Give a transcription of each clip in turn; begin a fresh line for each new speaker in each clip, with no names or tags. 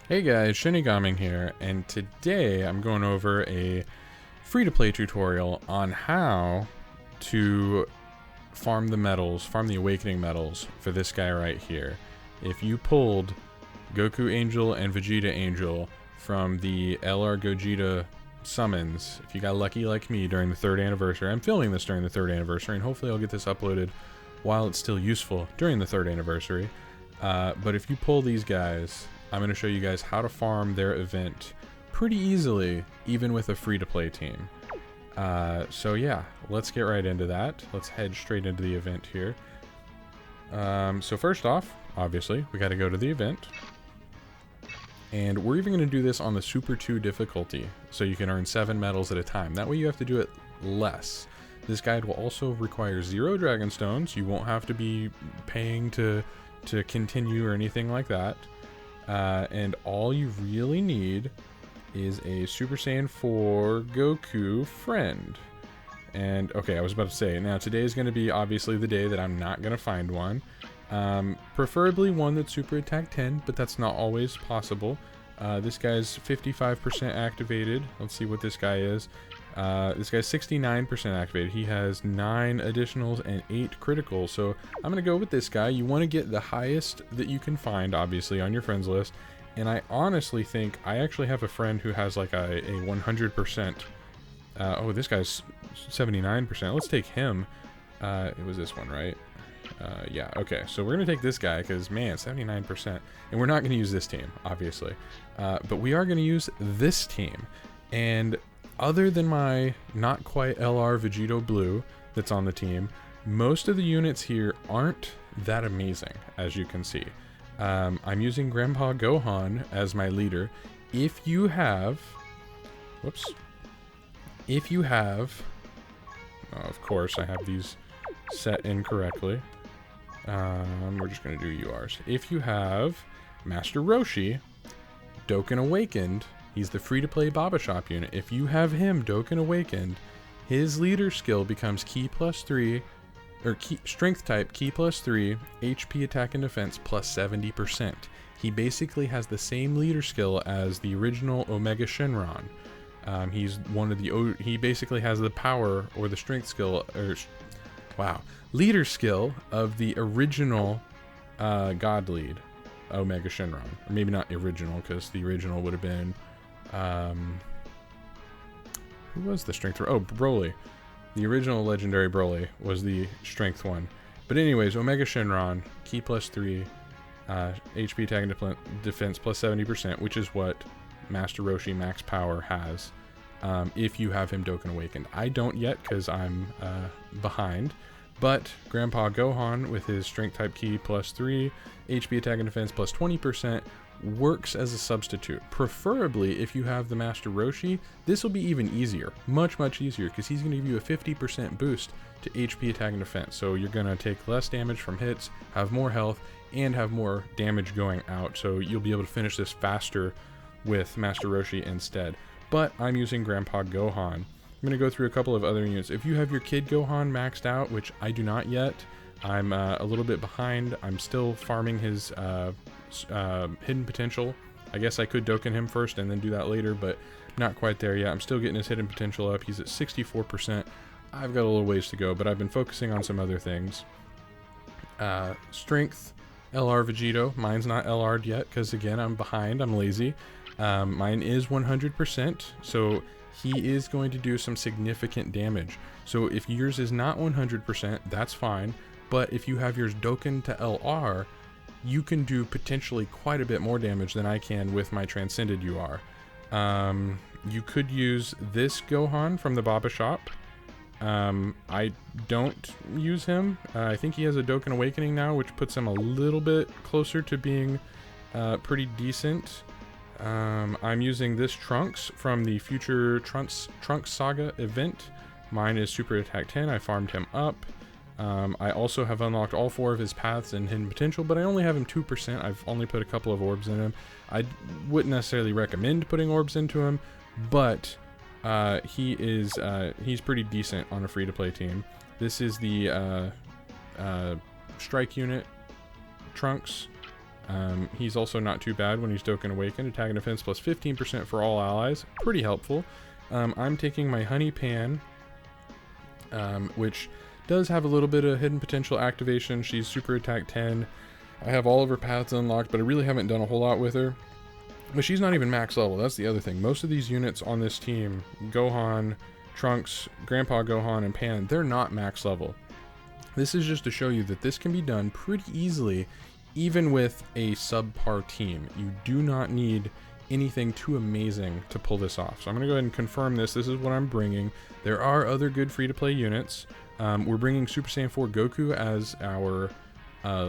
Hey guys, ShinigamiNG here, and today I'm going over a free-to-play tutorial on how to farm the medals, farm the awakening medals for this guy right here. If you pulled Goku Angel and Vegeta Angel from the LR Gogeta summons, if you got lucky like me during the 3rd anniversary, I'm filming this during the 3rd anniversary, and hopefully I'll get this uploaded while it's still useful during the 3rd anniversary. But if you pull these guys, I'm going to show you guys how to farm their event pretty easily, even with a free-to-play team. So yeah, let's get right into that. Let's head straight into the event here. So first off, obviously, we got to go to the event. And we're even going to do this on the Super 2 difficulty, so you can earn 7 medals at a time. That way you have to do it less. This guide will also require 0 Dragon Stones. You won't have to be paying to continue or anything like that. And all you really need is a Super Saiyan 4 Goku friend. And, okay, I was about to say, now today is going to be obviously the day that I'm not going to find one. Preferably one that's Super Attack 10, but that's not always possible. This guy's 55% activated. Let's see what this guy is. This guy's 69% activated. He has 9 additionals and 8 criticals. So I'm going to go with this guy. You want to get the highest that you can find, obviously, on your friends list. And I honestly think I actually have a friend who has like a 100%. Oh, this guy's 79%. Let's take him. It was this one, right? Yeah, okay. So we're going to take this guy because, man, 79%. And we're not going to use this team, obviously. But we are going to use this team. And other than my not quite LR Vegito Blue that's on the team, most of the units here aren't that amazing, as you can see. I'm using Grandpa Gohan as my leader. If you have... Whoops. If you have... of course, I have these set incorrectly. We're just going to do URs. If you have Master Roshi, Dokkan Awakened... He's the free-to-play Baba Shop unit. If you have him Dokkan Awakened, his leader skill becomes Ki plus 3, or Strength type Ki plus 3, HP attack and defense plus 70%. He basically has the same leader skill as the original Omega Shenron. He's one of the... He basically has the power or the strength skill, or... Wow. Leader skill of the original God Lead, Omega Shenron. Or maybe not original, because the original would have been... who was the strength? Oh, Broly. The original legendary Broly was the strength one. But anyways, Omega Shenron, Ki plus 3, HP attack and defense plus 70%, which is what Master Roshi Max Power has if you have him Dokkan Awakened. I don't yet because I'm behind. But Grandpa Gohan with his strength type Ki plus 3, HP attack and defense plus 20%, works as a substitute. Preferably, if you have the Master Roshi, this will be even easier. Much, much easier, because he's going to give you a 50% boost to HP attack and defense. So you're going to take less damage from hits, have more health, and have more damage going out. So you'll be able to finish this faster with Master Roshi instead. But I'm using Grandpa Gohan. I'm going to go through a couple of other units. If you have your Kid Gohan maxed out, which I do not yet, I'm a little bit behind. I'm still farming his hidden potential. I guess I could Dokkan him first and then do that later, but not quite there yet. I'm still getting his hidden potential up. He's at 64%. I've got a little ways to go, but I've been focusing on some other things. Strength, LR Vegito. Mine's not LR'd yet because, again, I'm behind. I'm lazy. Mine is 100%, so he is going to do some significant damage. So if yours is not 100%, that's fine. But if you have yours Dokkan to LR, you can do potentially quite a bit more damage than I can with my Transcended UR. You could use this Gohan from the Baba Shop. I don't use him. I think he has a Dokkan Awakening now, which puts him a little bit closer to being pretty decent. I'm using this Trunks from the Future Trunks Saga event. Mine is Super Attack 10. I farmed him up. I also have unlocked all 4 of his paths and hidden potential, but I only have him 2%. I've only put a couple of orbs in him. I wouldn't necessarily recommend putting orbs into him, but he's pretty decent on a free-to-play team. This is the strike unit Trunks. He's also not too bad when he's Dokkan Awakened. Attack and defense plus 15% for all allies. Pretty helpful. I'm taking my Honey Pan, which does have a little bit of hidden potential activation. She's super attack 10. I have all of her paths unlocked, but I really haven't done a whole lot with her. But she's not even max level. That's the other thing. Most of these units on this team, Gohan, Trunks, Grandpa Gohan, and Pan, they're not max level. This is just to show you that this can be done pretty easily, even with a subpar team. You do not need anything too amazing to pull this off. So I'm going to go ahead and confirm this. This is what I'm bringing. There are other good free-to-play units. We're bringing Super Saiyan 4 Goku as our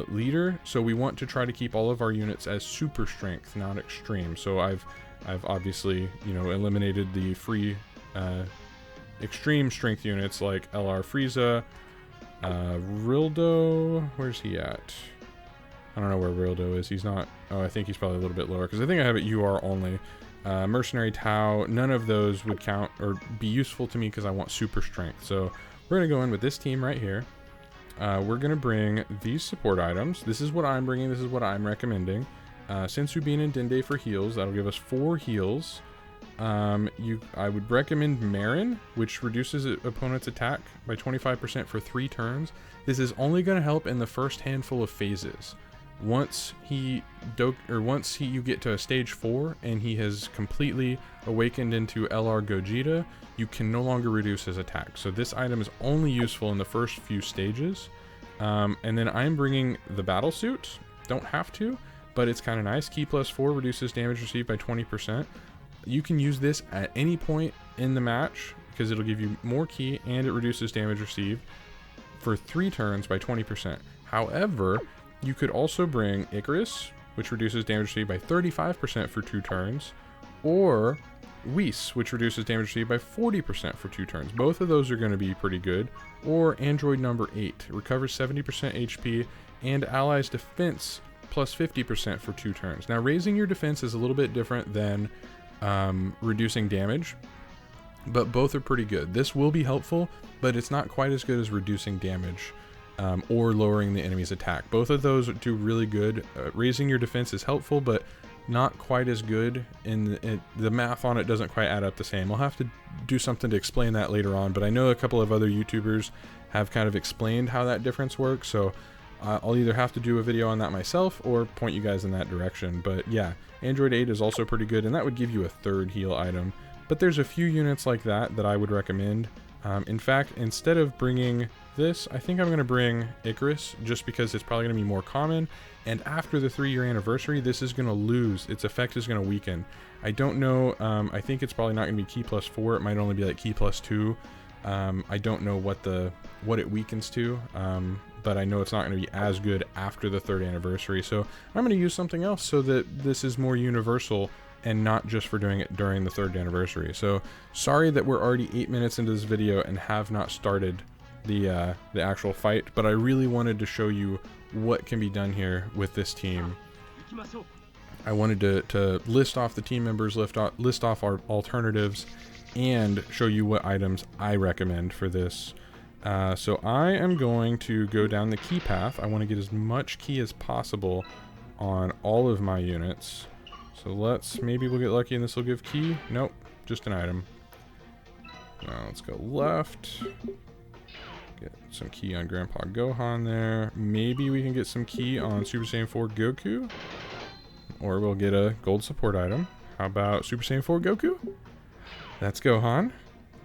leader, so we want to try to keep all of our units as super strength, not extreme. So I've obviously, you know, eliminated the free extreme strength units like LR Frieza, Rildo. Where's he at? I don't know where Rildo is. He's not. Oh, I think he's probably a little bit lower because I think I have it UR only. Mercenary Tau. None of those would count or be useful to me because I want super strength. So we're gonna go in with this team right here. We're going to bring these support items. This is what I'm bringing. This is what I'm recommending. Sensu Bean and Dende for heals. That'll give us 4 heals. I would recommend Marin, which reduces opponent's attack by 25% for 3 turns. This is only going to help in the first handful of phases. Once you get to a stage 4 and he has completely awakened into LR Gogeta, you can no longer reduce his attack. So this item is only useful in the first few stages. And then I'm bringing the battle suit. Don't have to, but it's kind of nice. Key plus 4 reduces damage received by 20%. You can use this at any point in the match because it'll give you more ki and it reduces damage received for 3 turns by 20%. However, you could also bring Icarus, which reduces damage received by 35% for 2 turns, or Whis, which reduces damage received by 40% for 2 turns. Both of those are going to be pretty good. Or Android number 8, recovers 70% HP and allies defense plus 50% for 2 turns. Now, raising your defense is a little bit different than reducing damage, but both are pretty good. This will be helpful, but it's not quite as good as reducing damage. Or lowering the enemy's attack. Both of those do really good. Raising your defense is helpful, but not quite as good. The math on it doesn't quite add up the same. I'll have to do something to explain that later on, but I know a couple of other YouTubers have kind of explained how that difference works, so I'll either have to do a video on that myself or point you guys in that direction. But yeah, Android 8 is also pretty good, and that would give you a 3rd heal item. But there's a few units like that I would recommend. In fact, instead of bringing this, I think I'm going to bring Icarus just because it's probably going to be more common, and after the 3-year anniversary this is going to lose, its effect is going to weaken. I don't know, I think it's probably not going to be key plus 4, it might only be like key plus 2. I don't know what it weakens to, but I know it's not going to be as good after the 3rd anniversary, so I'm going to use something else so that this is more universal and not just for doing it during the 3rd anniversary. So sorry that we're already 8 minutes into this video and have not started the actual fight, but I really wanted to show you what can be done here with this team. I wanted to list off the team members, list off our alternatives, and show you what items I recommend for this. So I am going to go down the key path. I want to get as much key as possible on all of my units. So maybe we'll get lucky and this will give key. Nope, just an item. Now let's go left. Get some key on Grandpa Gohan there. Maybe we can get some key on Super Saiyan 4 Goku. Or we'll get a gold support item. How about Super Saiyan 4 Goku? That's Gohan.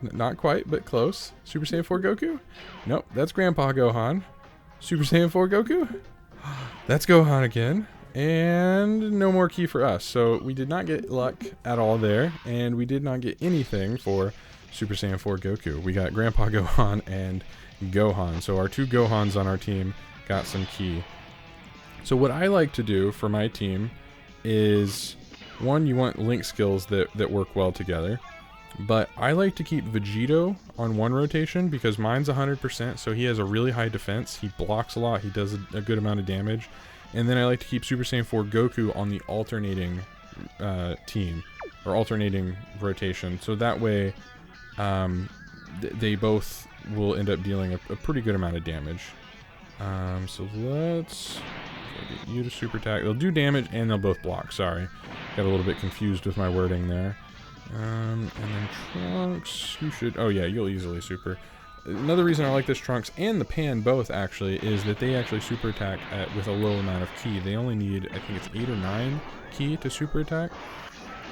Not quite, but close. Super Saiyan 4 Goku? Nope, that's Grandpa Gohan. Super Saiyan 4 Goku? That's Gohan again. And no more key for us. So we did not get luck at all there. And we did not get anything for Super Saiyan 4 Goku. We got Grandpa Gohan and Gohan. So our 2 Gohans on our team got some key. So what I like to do for my team is, one, you want link skills that work well together. But I like to keep Vegito on 1 rotation because mine's 100%, so he has a really high defense. He blocks a lot. He does a good amount of damage. And then I like to keep Super Saiyan 4 Goku on the alternating team, or alternating rotation. So that way, they both will end up dealing a pretty good amount of damage. So let's Get you to super attack. They'll do damage and they'll both block. Sorry. Got a little bit confused with my wording there. And then Trunks, you should... Oh yeah, you'll easily super. Another reason I like this Trunks and the Pan both, actually, is that they actually super attack with a low amount of ki. They only need, I think it's 8 or 9 ki to super attack.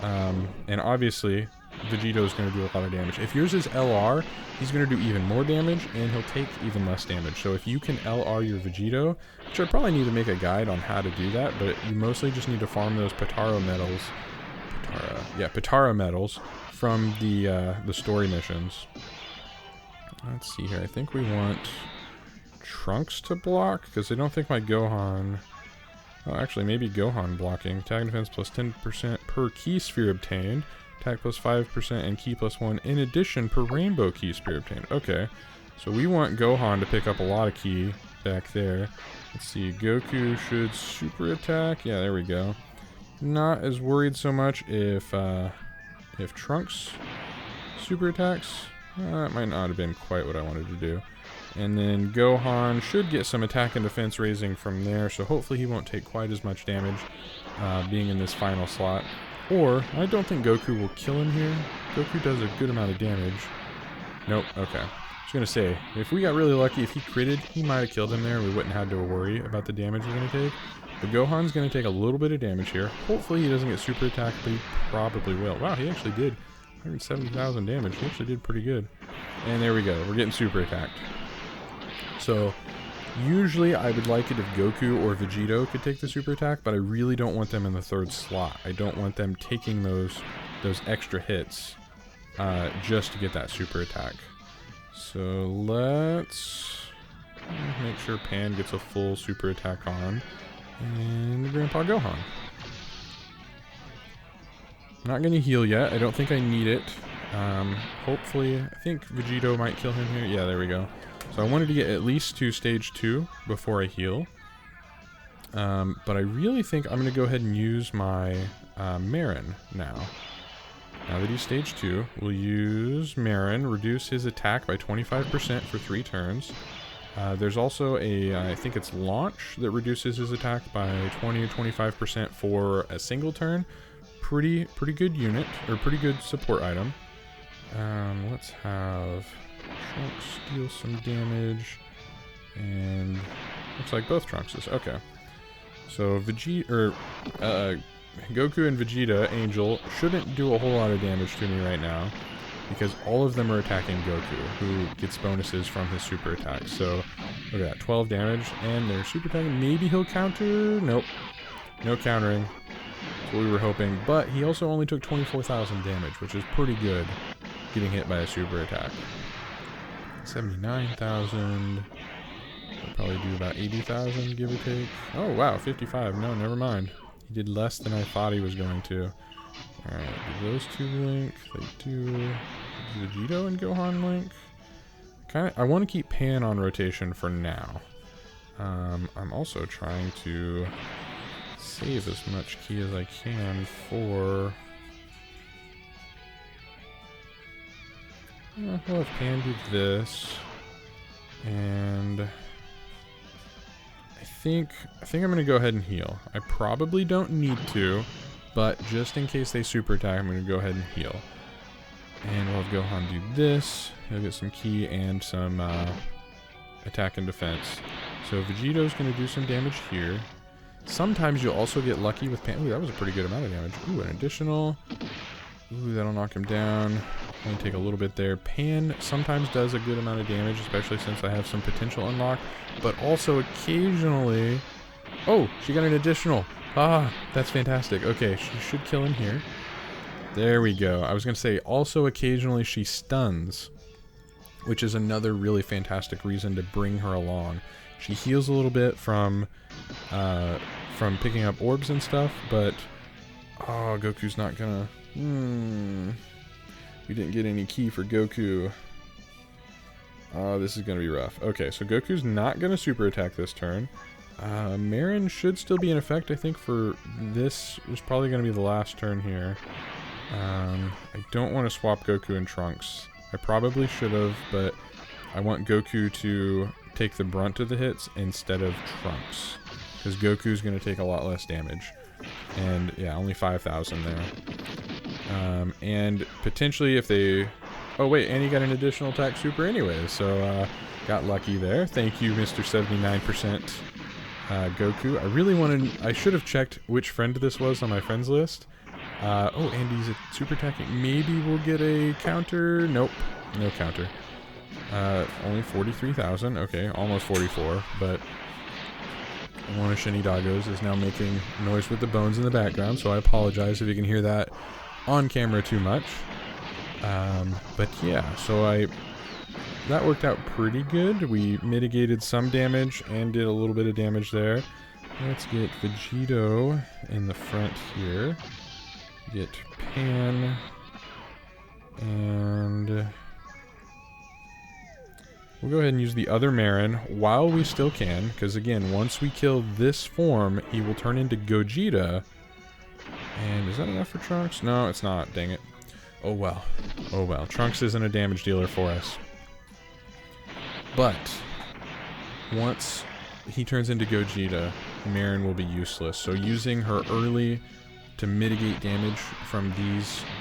And obviously, Vegito is going to do a lot of damage. If yours is LR, he's going to do even more damage, and he'll take even less damage. So if you can LR your Vegito, which I probably need to make a guide on how to do that, but you mostly just need to farm those Potaro medals. Potaro medals from the story missions. Let's see here. I think we want Trunks to block, because I don't think my Gohan... Oh, actually, maybe Gohan blocking. Attack and defense plus 10% per ki sphere obtained. Attack plus 5% and ki plus 1 in addition per rainbow ki sphere obtained. Okay, so we want Gohan to pick up a lot of ki back there. Let's see, Goku should super attack. Yeah, there we go. Not as worried so much if Trunks super attacks. That might not have been quite what I wanted to do. And then Gohan should get some attack and defense raising from there, so hopefully he won't take quite as much damage being in this final slot. Or, I don't think Goku will kill him here. Goku does a good amount of damage. Nope, okay. I was going to say, if we got really lucky, if he critted, he might have killed him there. We wouldn't have to worry about the damage we're going to take. But Gohan's going to take a little bit of damage here. Hopefully he doesn't get super attacked, but he probably will. Wow, he actually did 170,000 damage. He actually did pretty good. And there we go. We're getting super attacked. So, usually I would like it if Goku or Vegito could take the super attack, but I really don't want them in the third slot. I don't want them taking those extra hits just to get that super attack. So let's make sure Pan gets a full super attack on. And Grandpa Gohan. Not going to heal yet. I don't think I need it. Hopefully, I think Vegito might kill him here. Yeah, there we go. So I wanted to get at least to stage 2 before I heal. But I really think I'm going to go ahead and use my Marin now. Now that he's stage 2, we'll use Marin, reduce his attack by 25% for 3 turns. There's also I think it's Launch that reduces his attack by 20 or 25% for a single turn. Pretty good unit, or pretty good support item. Let's have Trunks deal some damage, and looks like both Trunkses. Okay, so Goku and Vegeta, Angel, shouldn't do a whole lot of damage to me right now, because all of them are attacking Goku, who gets bonuses from his super attack. So look at that, 12 damage, and they're super attacking. Maybe he'll counter. Nope, no countering. That's what we were hoping, but he also only took 24,000 damage, which is pretty good, getting hit by a super attack. 79,000. I'll probably do about 80,000, give or take. Oh wow, 55. No, never mind. He did less than I thought he was going to. Alright, do those two link? They do. Vegito and Gohan link? I want to keep Pan on rotation for now. I'm also trying to save as much ki as I can for... We'll have Pan do this, and I think I'm gonna go ahead and heal. I probably don't need to, but just in case they super attack, I'm gonna go ahead and heal. And we'll have Gohan do this. He'll get some ki and some attack and defense. So Vegito's gonna do some damage here. Sometimes you'll also get lucky with Pan. Ooh, that was a pretty good amount of damage. Ooh, an additional. Ooh, that'll knock him down. Only take a little bit there. Pan sometimes does a good amount of damage, especially since I have some potential unlocked. But also occasionally... Oh, she got an additional. Ah, that's fantastic. Okay, she should kill him here. There we go. I was going to say, also occasionally she stuns, which is another really fantastic reason to bring her along. She heals a little bit from picking up orbs and stuff, but... Oh, Goku's not gonna... We didn't get any ki for Goku. Oh, this is going to be rough. Okay, so Goku's not going to super attack this turn. Marin should still be in effect, I think, for this. Is probably going to be the last turn here. I don't want to swap Goku and Trunks. I probably should have, but I want Goku to take the brunt of the hits instead of Trunks. because Goku's going to take a lot less damage. And yeah, only 5,000 there. And potentially if they... Oh wait, and he got an additional attack super anyway, so got lucky there. Thank you, Mr. 79% Goku. I really wanted... I should have checked which friend this was on my friends list. Oh, and he's a super attacking. Maybe we'll get a counter. Nope, no counter. Only 43,000. Okay, almost 44, but one of Shinidago's is now making noise with the bones in the background, so I apologize if you can hear that on camera too much. But yeah, so that worked out pretty good. We mitigated some damage and did a little bit of damage there. Let's get Vegito in the front here. Get Pan. And we'll go ahead and use the other Marin while we still can. Because again, once we kill this form, he will turn into Gogeta. And is that enough for Trunks? No, it's not. Dang it. Oh well. Oh well. Trunks isn't a damage dealer for us. But once he turns into Gogeta, Marin will be useless. So using her early to mitigate damage from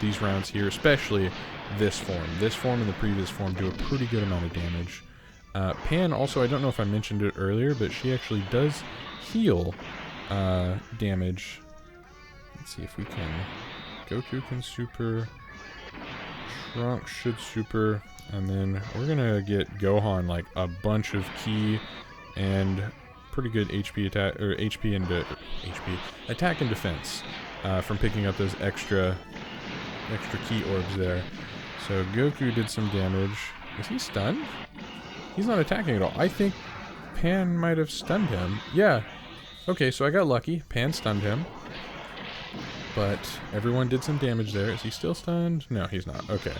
these rounds here, especially this form. This form and the previous form do a pretty good amount of damage. Pan also, I don't know if I mentioned it earlier, but she actually does heal damage. Let's see if we can. Goku can super. Trunks should super. And then we're gonna get Gohan like a bunch of ki and pretty good HP attack, or HP and attack and defense from picking up those extra ki orbs there. So Goku did some damage. Is he stunned? He's not attacking at all. I think Pan might have stunned him. Yeah. Okay, so I got lucky. Pan stunned him. But everyone did some damage there. Is he still stunned? No, he's not. Okay.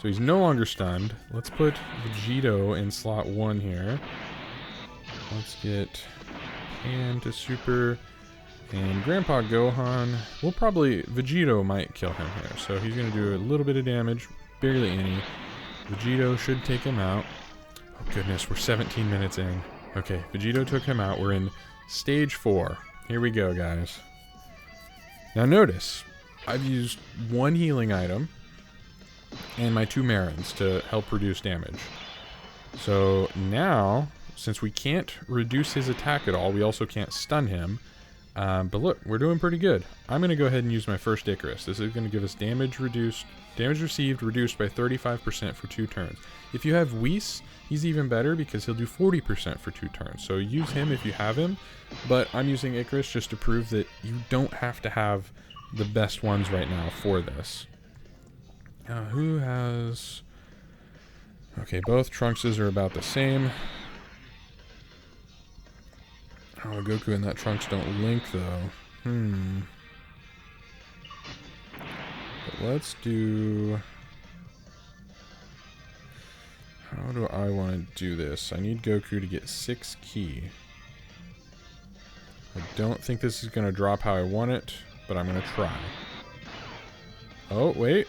So he's no longer stunned. Let's put Vegito in slot 1 here. Let's get Pan to super. And Grandpa Gohan, we'll probably... Vegito might kill him here. So he's going to do a little bit of damage. Barely any. Vegito should take him out. Oh goodness, we're 17 minutes in. Okay, Vegito took him out. We're in stage 4. Here we go, guys. Now notice, I've used 1 healing item and my 2 Marins to help reduce damage. So now, since we can't reduce his attack at all, we also can't stun him. But look, we're doing pretty good. I'm going to go ahead and use my first Icarus. This is going to give us damage received reduced by 35% for 2 turns. If you have Whis, he's even better because he'll do 40% for 2 turns. So use him if you have him, but I'm using Icarus just to prove that you don't have to have the best ones right now for this. Who has... Okay, both Trunkses are about the same. Oh, Goku and that Trunks don't link, though. But let's do... How do I want to do this? I need Goku to get 6 ki. I don't think this is going to drop how I want it, but I'm going to try. Oh, wait.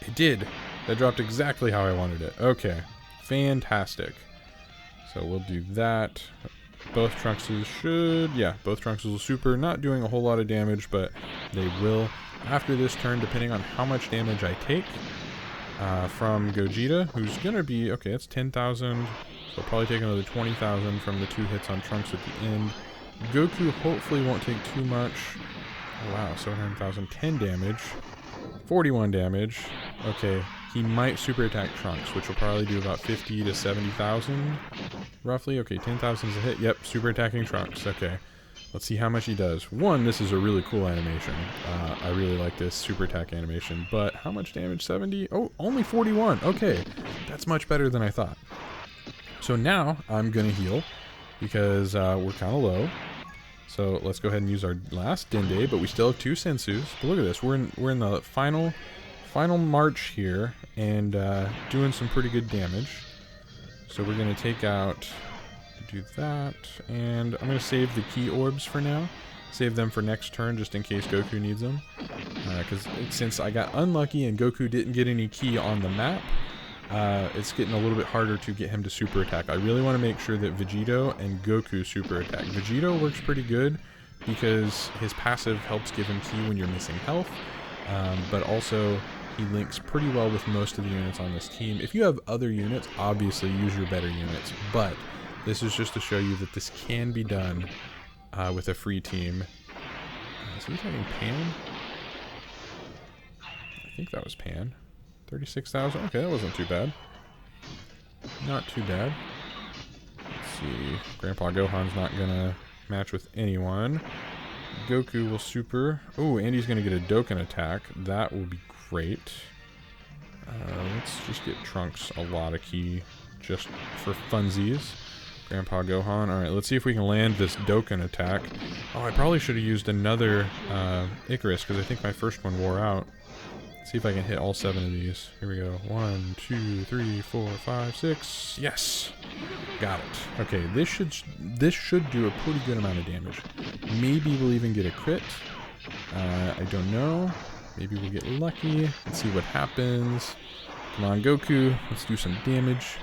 It did. That dropped exactly how I wanted it. Okay. Fantastic. So we'll do that. Both Trunkses should... Yeah, both Trunkses will super. Not doing a whole lot of damage, but they will after this turn, depending on how much damage I take. From Gogeta, who's going to be... Okay, that's 10,000. So I'll probably take another 20,000 from the 2 hits on Trunks at the end. Goku hopefully won't take too much. Oh, wow, 700,000. 10 damage. 41 damage. Okay, he might super attack Trunks, which will probably do about 50 to 70,000, roughly. Okay, 10,000 is a hit. Yep, super attacking Trunks. Okay, let's see how much he does. One, this is a really cool animation. I really like this super attack animation. But how much damage? 70? Oh, only 41. Okay, that's much better than I thought. So now I'm going to heal because we're kind of low. So let's go ahead and use our last Dende, but we still have 2 Sensus. But look at this. We're in the final march here and doing some pretty good damage. So we're going to take out... Do that, and I'm going to save the ki orbs for now. Save them for next turn just in case Goku needs them. Because since I got unlucky and Goku didn't get any ki on the map, it's getting a little bit harder to get him to super attack. I really want to make sure that Vegito and Goku super attack. Vegito works pretty good because his passive helps give him ki when you're missing health, but also he links pretty well with most of the units on this team. If you have other units, obviously use your better units, but this is just to show you that this can be done with a free team. Is he taking Pan? I think that was Pan. 36,000. Okay, that wasn't too bad. Not too bad. Let's see. Grandpa Gohan's not gonna match with anyone. Goku will super. Oh, Andy's gonna get a Dokkan attack. That will be great. Let's just get Trunks a lot of ki just for funsies. Grandpa Gohan. Alright, let's see if we can land this Dokkan attack. Oh, I probably should have used another Icarus because I think my first one wore out. See if I can hit all 7 of these. Here we go. 1, 2, 3, 4, 5, 6. Yes! Got it. Okay, this should do a pretty good amount of damage. Maybe we'll even get a crit. I don't know. Maybe we'll get lucky. Let's see what happens. Come on, Goku. Let's do some damage.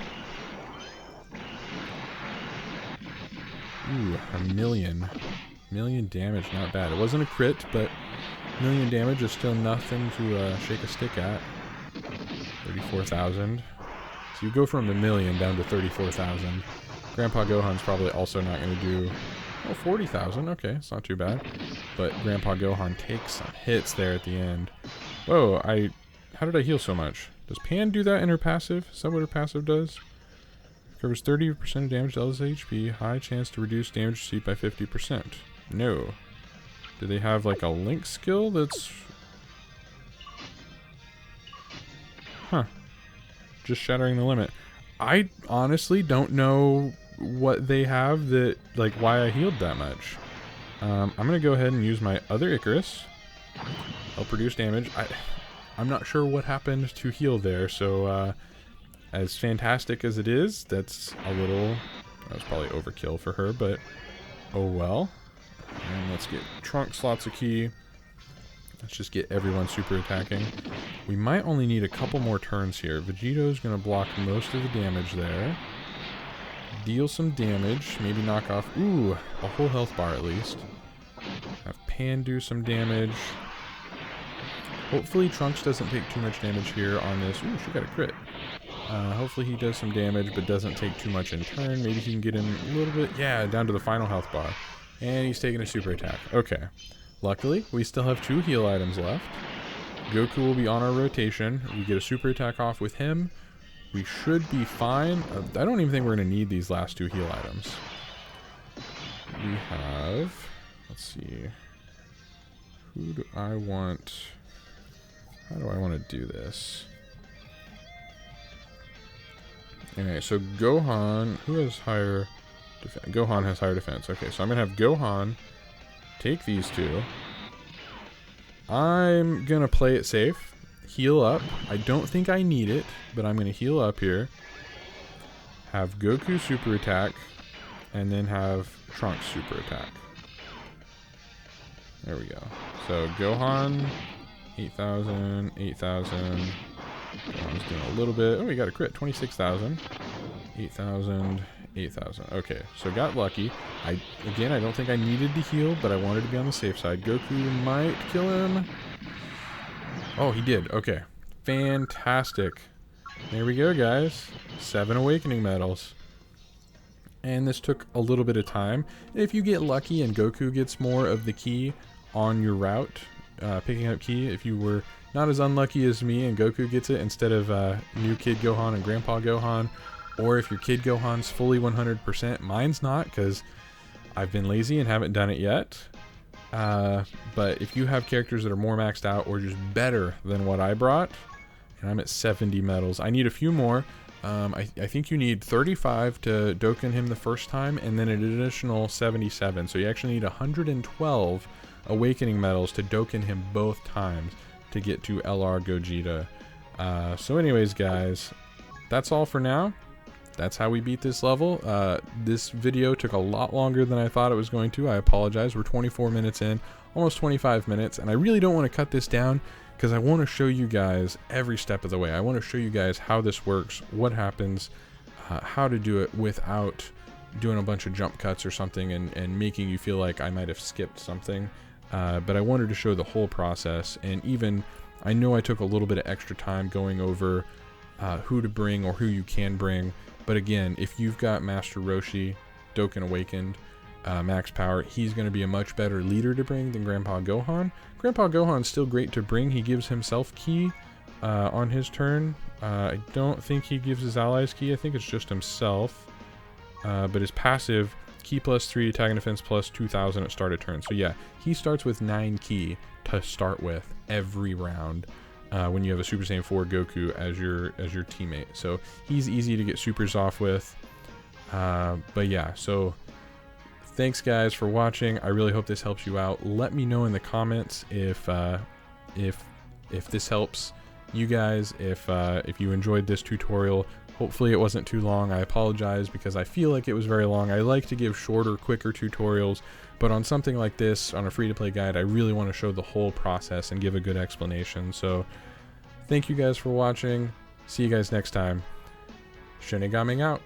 Ooh, a million. Million damage, not bad. It wasn't a crit, but million damage is still nothing to shake a stick at. 34,000. So you go from a million down to 34,000. Grandpa Gohan's probably also not going to do... Oh, 40,000. Okay, it's not too bad. But Grandpa Gohan takes some hits there at the end. Whoa, how did I heal so much? Does Pan do that in her passive? Is that what her passive does? Covers 30% of damage to L's HP. High chance to reduce damage received by 50%. No. Do they have like a link skill that's... Huh. Just shattering the limit. I honestly don't know what they have that, like, why I healed that much. I'm going to go ahead and use my other Icarus. I'll produce damage. I'm not sure what happened to heal there, so as fantastic as it is, that's a little... That was probably overkill for her, but oh well. And let's get Trunks lots of ki. Let's just get everyone super attacking. We might only need a couple more turns here. Vegito's going to block most of the damage there. Deal some damage. Maybe knock off... Ooh, a whole health bar at least. Have Pan do some damage. Hopefully Trunks doesn't take too much damage here on this. Ooh, she got a crit. Hopefully he does some damage but doesn't take too much in turn. Maybe he can get him a little bit... Yeah, down to the final health bar. And he's taking a super attack. Okay. Luckily, we still have 2 heal items left. Goku will be on our rotation. We get a super attack off with him. We should be fine. I don't even think we're going to need these last 2 heal items. We have... Let's see. Who do I want... How do I want to do this? Anyway, so Gohan... Who has higher... Gohan has higher defense. Okay, so I'm going to have Gohan take these 2. I'm going to play it safe. Heal up. I don't think I need it, but I'm going to heal up here. Have Goku super attack, and then have Trunks super attack. There we go. So Gohan, 8,000, 8,000. Gohan's doing a little bit. Oh, we got a crit. 26,000. 8,000. 8,000. Okay, so got lucky. Again, I don't think I needed to heal, but I wanted to be on the safe side. Goku might kill him. Oh, he did. Okay. Fantastic. There we go, guys. 7 awakening medals. And this took a little bit of time. If you get lucky and Goku gets more of the ki on your route, picking up ki, if you were not as unlucky as me and Goku gets it instead of new Kid Gohan and Grandpa Gohan, or if your Kid Gohan's fully 100%, mine's not because I've been lazy and haven't done it yet. But if you have characters that are more maxed out or just better than what I brought, and I'm at 70 medals, I need a few more. I think you need 35 to Dokkan him the first time, and then an additional 77. So you actually need 112 awakening medals to Dokkan him both times to get to LR Gogeta. So anyways, guys, that's all for now. That's how we beat this level. This video took a lot longer than I thought it was going to. I apologize. We're 24 minutes in, almost 25 minutes, and I really don't want to cut this down because I want to show you guys every step of the way. I want to show you guys how this works, what happens, how to do it without doing a bunch of jump cuts or something and making you feel like I might have skipped something. But I wanted to show the whole process, and even I know I took a little bit of extra time going over who to bring or who you can bring. But again, if you've got Master Roshi, Dokkan Awakened, max power, he's going to be a much better leader to bring than Grandpa Gohan. Grandpa Gohan's still great to bring. He gives himself ki on his turn. I don't think he gives his allies ki. I think it's just himself. But his passive, ki +3, attack and defense +2000 at start of turn. So yeah, he starts with 9 ki to start with every round when you have a Super Saiyan 4 Goku as your teammate. So he's easy to get supers off with. But yeah, so thanks guys for watching. I really hope this helps you out. Let me know in the comments if this helps you guys, if you enjoyed this tutorial. Hopefully it wasn't too long. I apologize because I feel like it was very long. I like to give shorter, quicker tutorials, but on something like this, on a free-to-play guide, I really want to show the whole process and give a good explanation. So thank you guys for watching. See you guys next time. ShinigamiNG out.